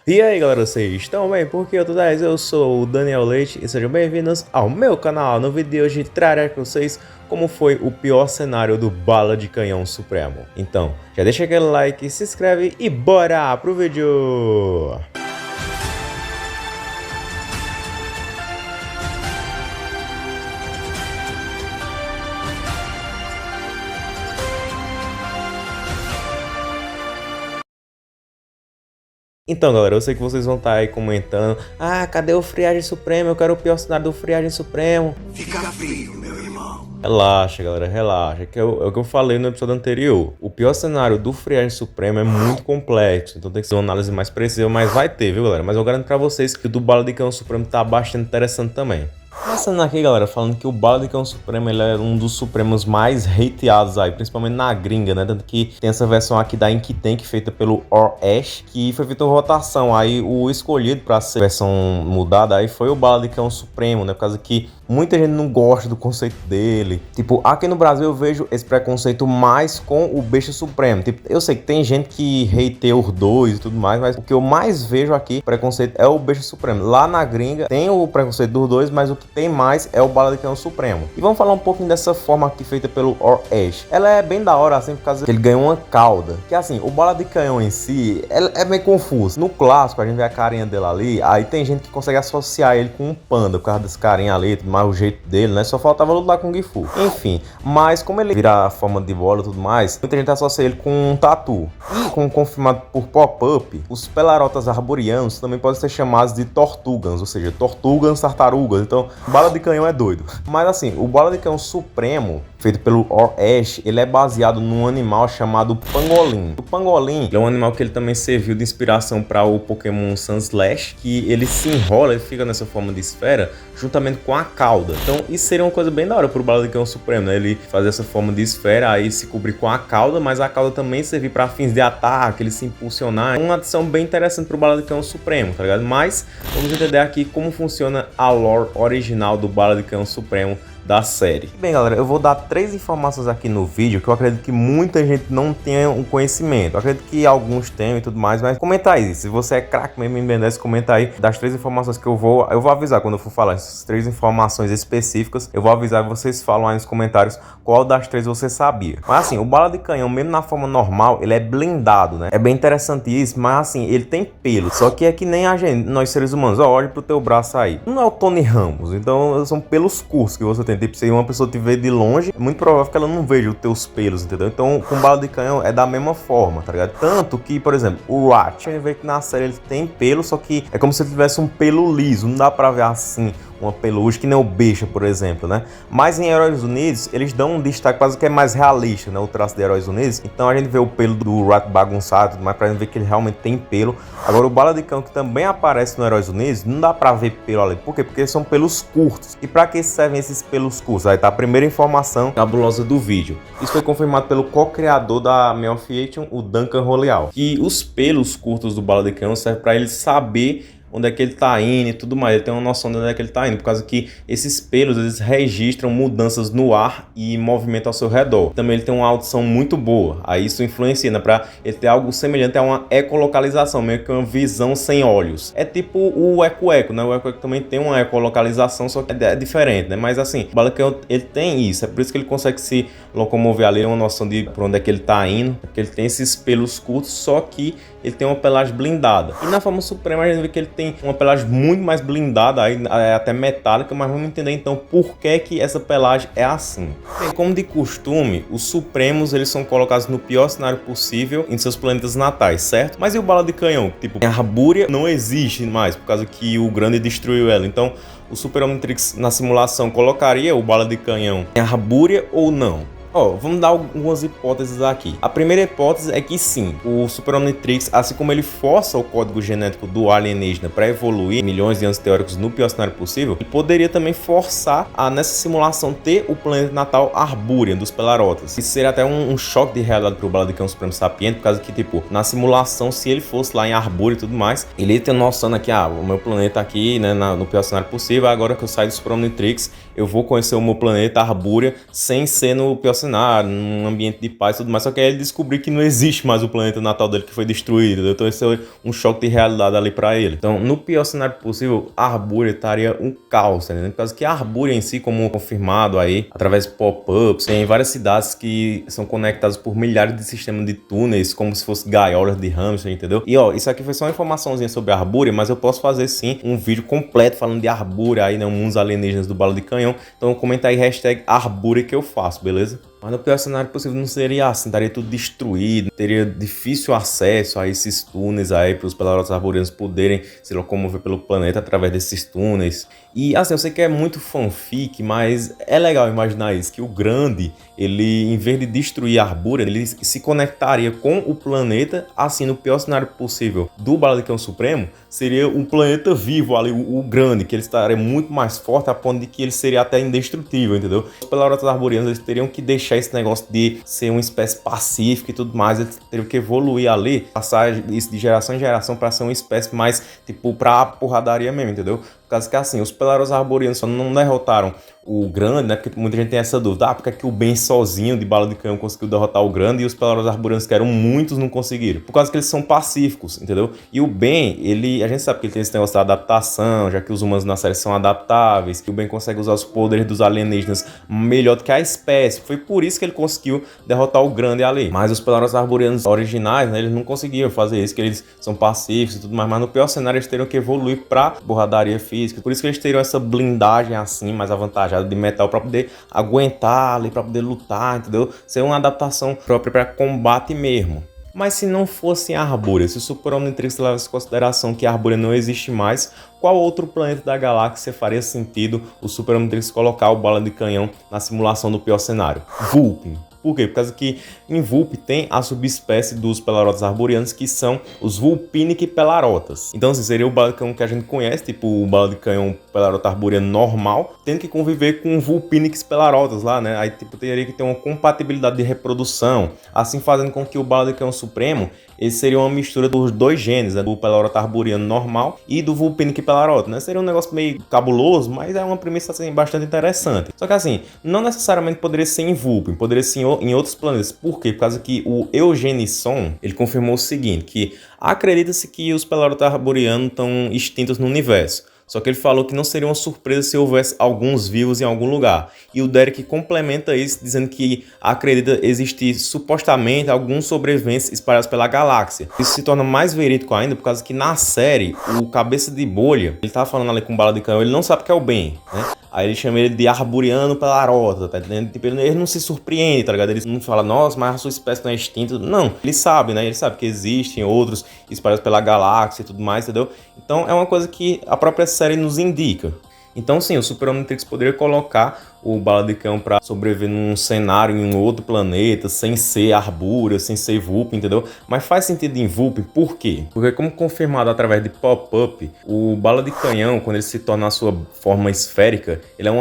E aí galera, vocês estão bem? Porque eu tô 10, eu sou o Daniel Leite e sejam bem-vindos ao meu canal. No vídeo de hoje trarei para vocês como foi o pior cenário do Bala de Canhão Supremo. Então, já deixa aquele like, se inscreve e bora pro vídeo! Então galera, eu sei que vocês vão estar aí comentando: ah, cadê o Friagem Supremo? Eu quero o pior cenário do Friagem Supremo. Fica frio, meu irmão. Relaxa galera, relaxa, que é o que eu falei no episódio anterior. O pior cenário do Friagem Supremo é muito complexo, então tem que ser uma análise mais precisa, mas vai ter, viu galera? Mas eu garanto pra vocês que o do Bala de Canhão Supremo tá bastante interessante também. Passando aqui, galera, falando que o Bala de Canhão Supremo ele é um dos Supremos mais hateados aí, principalmente na gringa, né? Tanto que tem essa versão aqui da Ink Tank feita pelo Ash, que foi feita uma votação. Aí o escolhido para ser versão mudada aí foi o Bala de Canhão Supremo, né? Por causa que muita gente não gosta do conceito dele. Tipo, aqui no Brasil eu vejo esse preconceito mais com o Besta Supremo. Tipo, eu sei que tem gente que hateia os dois e tudo mais, mas o que eu mais vejo aqui, preconceito, é o Besta Supremo. Lá na gringa tem o preconceito dos dois, mas o que tem mais é o Bala de Canhão Supremo. E vamos falar um pouquinho dessa forma aqui feita pelo Ash. Ela é bem da hora, assim, por causa que ele ganhou uma cauda. Que assim, o Bala de Canhão em si, é meio confuso. No clássico, a gente vê a carinha dele ali, aí tem gente que consegue associar ele com um panda, por causa desse carinha ali, tudo mais, o jeito dele, né? Só faltava lutar com o Gifu. Enfim, mas como ele vira a forma de bola e tudo mais, muita gente associa ele com um tatu. E, como confirmado por Pop-Up, os Pelarotas arborianos também podem ser chamados de Tortugans, ou seja, Tortugans tartarugas. Então, Bala de Canhão é doido. Mas assim, o Bala de Canhão Supremo, feito pelo Ash, ele é baseado num animal chamado Pangolim. O Pangolim é um animal que ele também serviu de inspiração para o Pokémon Sandslash, que ele se enrola, ele fica nessa forma de esfera, juntamente com a cauda. Então isso seria uma coisa bem da hora pro Bala de Canhão Supremo, né? Ele fazer essa forma de esfera, aí se cobrir com a cauda, mas a cauda também servir para fins de ataque, ele se impulsionar. É uma adição bem interessante pro Bala de Canhão Supremo, tá ligado? Mas vamos entender aqui como funciona a lore original do Bala de Canhão Supremo da série. Bem galera, eu vou dar 3 informações aqui no vídeo que eu acredito que muita gente não tenha um conhecimento. Eu acredito que alguns tenham e tudo mais, mas comenta aí. Se você é craque mesmo em Ben 10, comenta aí das 3 informações que eu vou avisar quando eu for falar essas 3 informações específicas. Eu vou avisar e vocês falam aí nos comentários qual das 3 você sabia. Mas assim, o Bala de Canhão, mesmo na forma normal, ele é blindado, né? É bem interessante isso, mas assim, ele tem pelo. Só que é que nem a gente, nós seres humanos. Ó, olha pro teu braço aí. Não é o Tony Ramos, então são pelos curtos que você tem. Tipo, se uma pessoa te ver de longe, é muito provável que ela não veja os teus pelos, entendeu? Então, com Bala de Canhão é da mesma forma, tá ligado? Tanto que, por exemplo, o Ratch, a gente vê que na série ele tem pelo, só que é como se ele tivesse um pelo liso, não dá pra ver assim uma pelugem, que nem o Besta, por exemplo, né? Mas em Heróis Unidos, eles dão um destaque quase que é mais realista, né? O traço de Heróis Unidos. Então a gente vê o pelo do Rat bagunçado, mas pra gente ver que ele realmente tem pelo. Agora o Bala de Canhão, que também aparece no Heróis Unidos, não dá pra ver pelo ali. Por quê? Porque são pelos curtos. E pra que servem esses pelos curtos? Aí tá a primeira informação cabulosa do vídeo. Isso foi confirmado pelo co-criador da Malfiation, o Duncan Roleal. Que os pelos curtos do Bala de Canhão servem pra ele saber onde é que ele tá indo e tudo mais. Ele tem uma noção de onde é que ele tá indo, por causa que esses pelos, eles registram mudanças no ar e movimento ao seu redor. Também ele tem uma audição muito boa, aí isso influencia, né, pra ele ter algo semelhante a uma ecolocalização, meio que uma visão sem olhos. É tipo o Eco-Eco, né, o Eco-Eco também tem uma ecolocalização, só que é diferente, né, mas assim, o Bala de Canhão, ele tem isso, é por isso que ele consegue se locomover ali, uma noção de por onde é que ele tá indo, porque ele tem esses pelos curtos, só que ele tem uma pelagem blindada. E na forma suprema a gente vê que ele tem uma pelagem muito mais blindada, aí, até metálica, mas vamos entender então por que essa pelagem é assim. Bem, como de costume, os Supremos eles são colocados no pior cenário possível em seus planetas natais, certo? Mas e o Bala de Canhão? Tipo, a Arbúrea não existe mais, por causa que o Grande destruiu ela. Então, o Super Omnitrix na simulação colocaria o Bala de Canhão em Arbúrea ou não? Ó, vamos dar algumas hipóteses aqui. A primeira hipótese é que sim, o Super Omnitrix, assim como ele força o código genético do alienígena para evoluir milhões de anos teóricos no pior cenário possível, ele poderia também forçar a, nessa simulação, ter o planeta natal Arbúrea dos Pelarotas. Isso seria até um choque de realidade pro Bala de Canhão Supremo Sapiente, por causa que, tipo, na simulação, se ele fosse lá em Arbúrea e tudo mais, ele ia ter noção aqui, o meu planeta aqui, né, no pior cenário possível, agora que eu saio do Super Omnitrix, eu vou conhecer o meu planeta Arbúrea sem ser no pior Piocenário, num ambiente de paz e tudo mais, só que aí ele descobriu que não existe mais o planeta natal dele que foi destruído, então esse é um choque de realidade ali pra ele. Então, no pior cenário possível, Arboria estaria um caos, né? Por causa que a Arboria em si, como confirmado aí, através de pop-ups, tem várias cidades que são conectadas por milhares de sistemas de túneis, como se fosse gaiolas de hamster, entendeu? E ó, isso aqui foi só uma informaçãozinha sobre a Arboria, mas eu posso fazer sim um vídeo completo falando de Arboria aí, né? Mundos alienígenas do Bala de Canhão. Então comenta aí hashtag Arboria que eu faço, beleza? Mas no pior cenário possível não seria assim, estaria tudo destruído, teria difícil acesso a esses túneis aí para os Pelorotos arborianos poderem se locomover pelo planeta através desses túneis. E assim, eu sei que é muito fanfic, mas é legal imaginar isso, que o Grande, ele em vez de destruir a Arboria, ele se conectaria com o planeta, assim, no pior cenário possível do Bala de Canhão Supremo, seria um planeta vivo ali, o Grande, que ele estaria muito mais forte a ponto de que ele seria até indestrutível, entendeu? Os Pelorotos arborianos, eles teriam que deixar esse negócio de ser uma espécie pacífica e tudo mais, eles teriam que evoluir ali, passar isso de geração em geração para ser uma espécie mais, tipo, pra porradaria mesmo, entendeu? Por causa que assim, os Pelorotos arborianos só não derrotaram o Grande, né? Porque muita gente tem essa dúvida. Porque é que o Ben sozinho de Bala de Canhão conseguiu derrotar o Grande e os Pelorotos arborianos, que eram muitos, não conseguiram? Por causa que eles são pacíficos, entendeu? E o Ben, a gente sabe que ele tem esse negócio da adaptação, já que os humanos na série são adaptáveis, que o Ben consegue usar os poderes dos alienígenas melhor do que a espécie. Foi por isso que ele conseguiu derrotar o Grande ali. Mas os Pelorotos arborianos originais, né? Eles não conseguiram fazer isso, que eles são pacíficos e tudo mais. Mas no pior cenário, eles teriam que evoluir pra borradaria física. Por isso que eles teriam essa blindagem assim, mais avantajada de metal, para poder aguentar ali, para poder lutar, entendeu? Ser uma adaptação própria para combate mesmo. Mas se não fosse a Arboria, se o Super Omnitrix levasse em consideração que a Arboria não existe mais, qual outro planeta da galáxia faria sentido o Super Omnitrix colocar o Bala de Canhão na simulação do pior cenário? Vulpin. Por quê? Por causa que em Vulp tem a subespécie dos Pelorotos arborianos, que são os Vulpinic Pelarotas. Então, assim, seria o Bala de Canhão que a gente conhece, tipo o Bala de Canhão Pelorota arboriano normal, tendo que conviver com Vulpinics Pelarotas lá, né? Aí, tipo, teria que ter uma compatibilidade de reprodução, assim fazendo com que o Bala de Canhão Supremo, ele seria uma mistura dos dois genes, né? Do Pelorota arboriano normal e do Vulpinic Pelarota, né? Seria um negócio meio cabuloso, mas é uma premissa, assim, bastante interessante. Só que, assim, não necessariamente poderia ser em Vulpin, poderia ser em outros planetas. Por quê? Por causa que o Eugenisson, ele confirmou o seguinte, que acredita-se que os Pelorotos arborianos estão extintos no universo. Só que ele falou que não seria uma surpresa se houvesse alguns vivos em algum lugar. E o Derek complementa isso, dizendo que acredita existir supostamente alguns sobreviventes espalhados pela galáxia. Isso se torna mais verídico ainda, por causa que na série, o Cabeça de Bolha, ele tava falando ali com Bala de Canhão, ele não sabe que é o Ben, né? Aí ele chama ele de Arboriano Pelarota, tá entendendo? Tipo, ele não se surpreende, tá ligado? Ele não fala, nossa, mas a sua espécie não é extinta. Não, ele sabe, né? Ele sabe que existem outros espalhados pela galáxia e tudo mais, entendeu? Então é uma coisa que a própria série nos indica. Então sim, o Super Omnitrix poderia colocar o Bala de Canhão para sobreviver num cenário em um outro planeta, sem ser Arboria, sem ser Vulpin, entendeu? Mas faz sentido em Vulpin, por quê? Porque como confirmado através de pop-up, o Bala de Canhão, quando ele se torna a sua forma esférica, ele é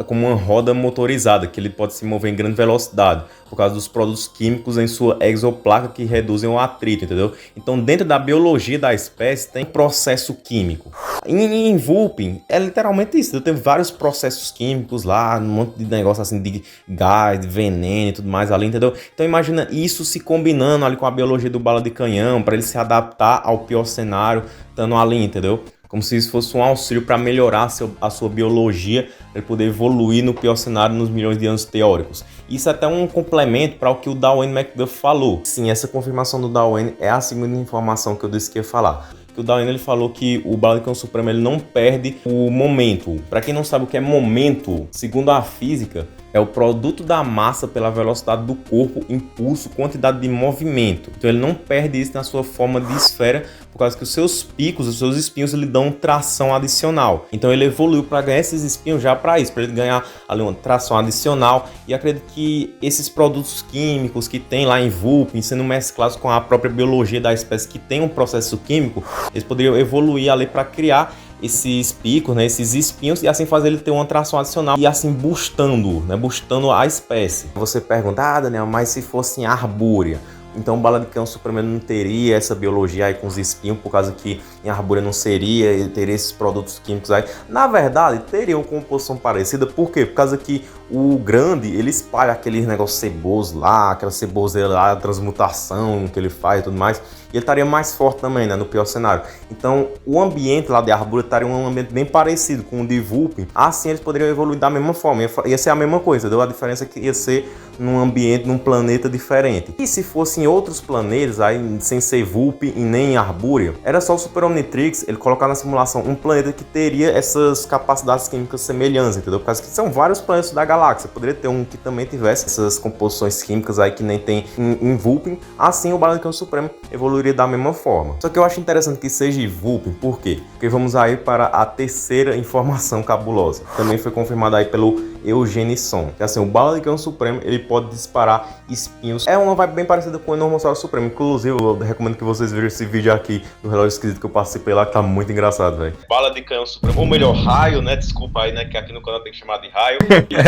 como uma roda motorizada, que ele pode se mover em grande velocidade, por causa dos produtos químicos em sua exoplaca que reduzem o atrito, entendeu? Então dentro da biologia da espécie tem processo químico. Em Vulpin é literalmente isso, tem vários processos químicos lá, um monte de negócio assim de gás, de veneno e tudo mais ali, entendeu? Então imagina isso se combinando ali com a biologia do Bala de Canhão, para ele se adaptar ao pior cenário, estando ali, entendeu? Como se isso fosse um auxílio para melhorar a sua biologia, para ele poder evoluir no pior cenário nos milhões de anos teóricos. Isso é até um complemento para o que o Darwin McDuff falou. Sim, essa confirmação do Darwin é a segunda informação que eu disse que ia falar. O Darwin, ele falou que o Bala de Canhão Supremo, ele não perde o momento. Para quem não sabe o que é momento, segundo a física, é o produto da massa pela velocidade do corpo, impulso, quantidade de movimento. Então ele não perde isso na sua forma de esfera, por causa que os seus picos, os seus espinhos, ele dão tração adicional. Então ele evoluiu para ganhar esses espinhos já para isso, para ele ganhar ali uma tração adicional. E acredito que esses produtos químicos que tem lá em Vulpin, sendo mesclados com a própria biologia da espécie que tem um processo químico, eles poderiam evoluir ali para criar esses picos, né, esses espinhos, e assim fazer ele ter uma tração adicional e assim boostando a espécie. Você pergunta, Daniel, mas se fosse em Arboria, Então Bala de Canhão Supremo não teria essa biologia aí com os espinhos, por causa que em Arborea não seria, teria esses produtos químicos aí. Na verdade, teria uma composição parecida, por quê? Por causa que o grande, ele espalha aqueles negócios cebosos lá, aquela ceboseira lá, a transmutação que ele faz e tudo mais, e ele estaria mais forte também, né, no pior cenário. Então, o ambiente lá de Arborea estaria um ambiente bem parecido com o de Vulpin, assim eles poderiam evoluir da mesma forma, ia ser a mesma coisa, deu a diferença que ia ser num ambiente, num planeta diferente. E se fosse em outros planetas, aí sem ser Vulpin e nem em Arborea, era só o Super Omnitrix ele colocar na simulação um planeta que teria essas capacidades químicas semelhantes, entendeu? Por causa que são vários planetas da galáxia, poderia ter um que também tivesse essas composições químicas aí que nem tem em Vulpin, assim o Bala de Canhão Supremo evoluiria da mesma forma. Só que eu acho interessante que seja Vulpin, por quê? Porque vamos aí para a terceira informação cabulosa, também foi confirmada aí pelo Eugenisson, que assim, o Bala de Canhão Supremo ele pode disparar espinhos. É uma vibe bem parecida com o Enormossauro Supremo. Inclusive, eu recomendo que vocês vejam esse vídeo aqui do relógio esquisito que eu participei lá, que tá muito engraçado, velho. Bala de Canhão Supremo, ou melhor, raio, né? Desculpa aí, né? Que aqui no canal tem que chamar de raio.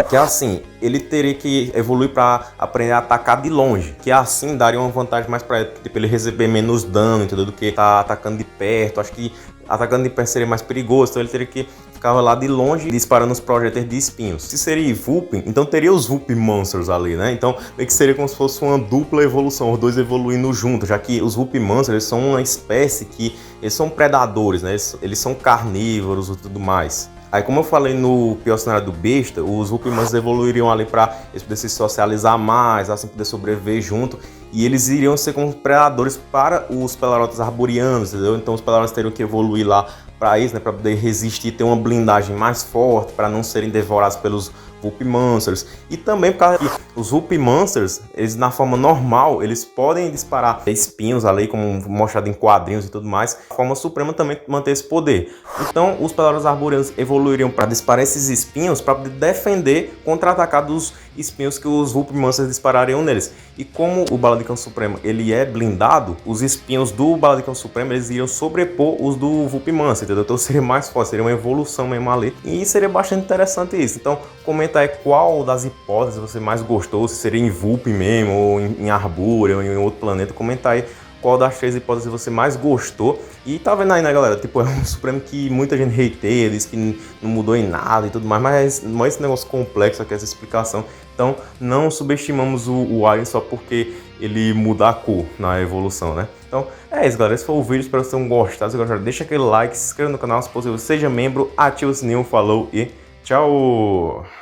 Que assim, ele teria que evoluir para aprender a atacar de longe, que assim daria uma vantagem mais para ele, tipo, ele receber menos dano, entendeu? Do que tá atacando de perto. Acho que atacando de perto seria mais perigoso, então ele teria que ficar lá de longe disparando os projéteis de espinhos. Se seria Vulpin, então teria os Vulpin Monsters ali, né? Então meio que seria como se fosse uma dupla evolução, os dois evoluindo juntos, já que os Vulpin Monsters eles são uma espécie que eles são predadores, né? Eles são carnívoros e tudo mais. Aí, como eu falei no pior cenário do besta, os Vulpin Monsters evoluiriam ali para eles poderem se socializar mais, assim poder sobreviver junto, e eles iriam ser como predadores para os Pelarotos arborianos, entendeu? Então os Pelarotos teriam que evoluir lá para isso, né, para poder resistir, ter uma blindagem mais forte, para não serem devorados pelos Vulpin Monsters. E também por causa que os Vulpin Monsters, eles na forma normal, eles podem disparar espinhos ali, como mostrado em quadrinhos e tudo mais. A forma suprema também mantém esse poder. Então os Pelarotos arborianos evoluiriam para disparar esses espinhos, para poder defender contra-atacar dos espinhos que os Vulpin Monsters disparariam neles. E como o Bala de Canhão Supremo ele é blindado, os espinhos do Bala de Canhão Supremo eles iriam sobrepor os do Vulpin Monster, entendeu? Então seria mais forte, seria uma evolução mesmo ali. E seria bastante interessante isso. Então comenta aí qual das hipóteses você mais gostou, se seria em Vulpin mesmo, ou em Arborea, ou em outro planeta. Comenta aí qual das três hipóteses você mais gostou. E tá vendo aí, né, galera? Tipo, é um Supremo que muita gente hateia, diz que não mudou em nada e tudo mais, mas não é esse negócio complexo aqui, essa explicação. Então, não subestimamos o Alien só porque ele muda a cor na evolução, né? Então, é isso, galera. Esse foi o vídeo. Espero que vocês tenham gostado. Se gostaram, deixa aquele like, se inscreva no canal, se possível, seja membro, ativa o sininho, falou e tchau!